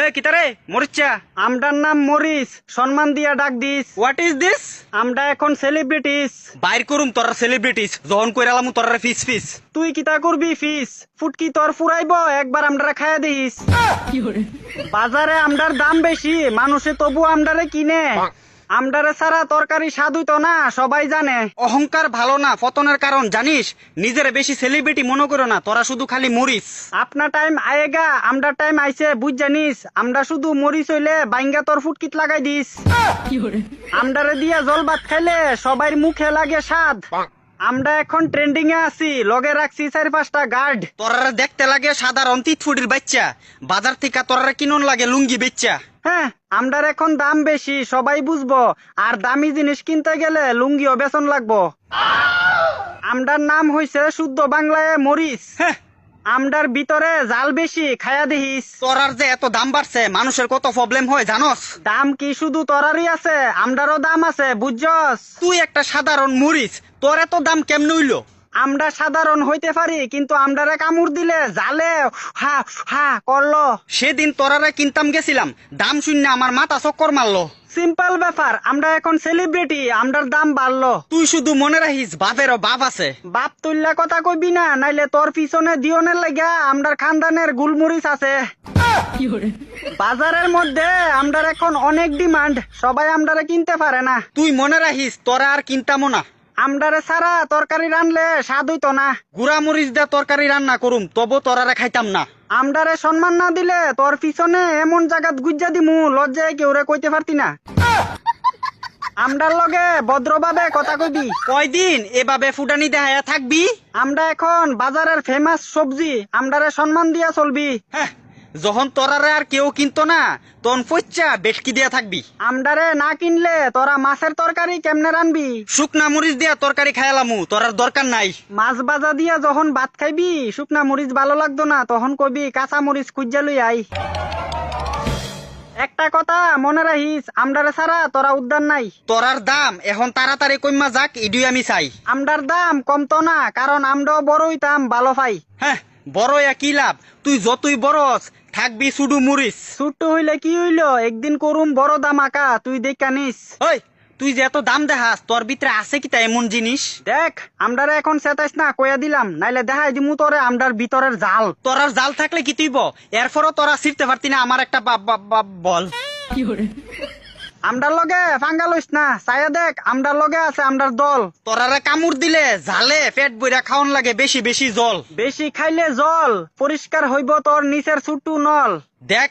এ কিতারে মরিচা? আমরার নাম মরিস, সম্মান দিয়া ডাক দিস। What is this? আমরা এখন সেলিব্রিটিস। বাইর করুম তোর সেলিব্রিটিস, যখন কইরালাম তোর ফিস ফিস। তুই কিতা করবি ফিস? ফুটকি তোর ফুরাইব, একবার আমরা খাইয়া দিস। বাজারে আমরার দাম বেশি, মানুষে তবু আমরারে কিনে। আমরারে ছাড়া তরকারি স্বাদ হইতো না, সবাই জানে। অহংকার ভালো না, পতনের কারণ জানিস। নিজের বেশি সেলিব্রিটি মনে করো না, তোরা শুধু খালি মরিস। আপনার টাইম আয়েগা, আমরার টাইম আইছে, বুঝ জানিস। আমরা শুধু মরিস হইলে বাইঙ্গা তোর ফুটকিত লাগাই দিস। আমরারে দিয়া জল ভাত খাইলে সবাই মুখে লাগে স্বাদ। আমরা এখন ট্রেন্ডিং এ আছি, লগে রাখছি 4-5টা গার্ড। তোরা দেখতে লাগে সাধারণ তিতফুটির বাচ্চা, বাজার থেকে তোরা কিনন লাগে লুঙ্গি বেচ্চা। হ্যাঁ, আমরার এখন দাম বেশি, সবাই বুঝবো। আর দামি জিনিস কিনতে গেলে লুঙ্গিও বেতন লাগবো। আমরার নাম হইছে শুদ্ধ বাংলায় মরিস। হ্যাঁ, আমরার ভিতরে জাল বেশি, খায়া দেখিস। তোরার যে এত দাম বাড়ছে, মানুষের কত প্রবলেম হয় জানোস? দাম কি শুধু তোরারই আছে? আমরারও দাম আছে, বুঝছস? তুই একটা সাধারণ মরিস, তোর এত দাম কেমন হইলো? আমরা সাধারণ হইতে পারি, কিন্তু আমরারে কামড় দিলে জালে হা হা করলো। সেদিন তোরারে কিনতাম গেছিলাম, দাম শূন্য আমার মাথা চক্কর মারলো। সিম্পল ব্যাপার, আমরা এখন সেলিব্রিটি, আমরার দাম বাড়লো। তুই শুধু মনে রাখিস বাপেরও বাপ আছে। বাপ তুল্লা কথা কইবি না, নাইলে তোর পিছনে দিওনের লাগা আমরার খানদানের গুলমরিচ আছে। বাজারের মধ্যে আমরার এখন অনেক ডিমান্ড, সবাই আমরারে কিনতে পারে না। তুই মনে রাখিস তোরা আর কিনতামও না। আমরারে ছাড়া তরকারি রানলে স্বাদ হইতো না। গুড়া মরিচ দিয়ে তরকারি রান্না করুম, তবু তোরারে খাইতাম না। আমরারে সম্মান না দিলে তোর পিছনে এমন জায়গাত গুজ্জা দিমু, লজ্জায় কেউরে কইতে পারতি না। আমরার লগে ভদ্রভাবে কথা কইবি। কয়দিন এভাবে ফুটানি দেখায়া থাকবি? আমরা এখন বাজারের ফেমাস সবজি, আমরারে সম্মান দিয়া চলবি। হ্যাঁ, যখন তোরারে আর কেউ কিনতো না, তখন পচ্চা বেটকি দিয়া থাকবি। আমরারে না কিনলে তোরা মাছের তরকারি কেমনে রানবি? শুকনা মরিচ দিয়া তরকারি খাইলামু, তোরার দরকার নাই। মাছ ভাজা দিয়া যখন ভাত খাইবি, শুকনা মরিচ ভালো লাগতো না, তখন কবি কাঁচা মরিচ খুঁজা লই আই। একটা কথা মনে রাখিস, আমরারে ছাড়া তোরা উদ্যান নাই। তোরার দাম এখন তাড়াতাড়ি কইমা যাক, ইডুই আমি চাই। আমরার দাম কমতো না, কারণ আমরাও বড় হইতাম ভালো পাই। হ্যাঁ, বড় কি লাভ? তুই যতই বড়স থাকবি শুধু মরিচ। ছোট্ট হইলে কি হইলো, একদিন করুম বড় দাম আঁকা, তুই দেখা নিস। ওই, তুই যে এত দাম দেখাস, তোর ভিতরে আছে কিতা এমন জিনিস? দেখ, আমরারে এখন সেতাইস না, কইয়া দিলাম, নাইলে দেখাই দিমু তোরে আমরার ভিতরের জাল। তোরার জাল থাকলে কি তুইব? এরপরও তোরা ছিড়তে পারতি না আমার একটা বল। আমরার লগে ফাঙ্গা লইস না, চাইয়া দেখ, আমরার লগে আছে আমরার দল। তোরারে কামড় দিলে জালে পেট বইরা খাওন লাগে বেশি বেশি জল। বেশি খাইলে জল পরিষ্কার হইব তোর নিচের ছুট্টু নল। দেখ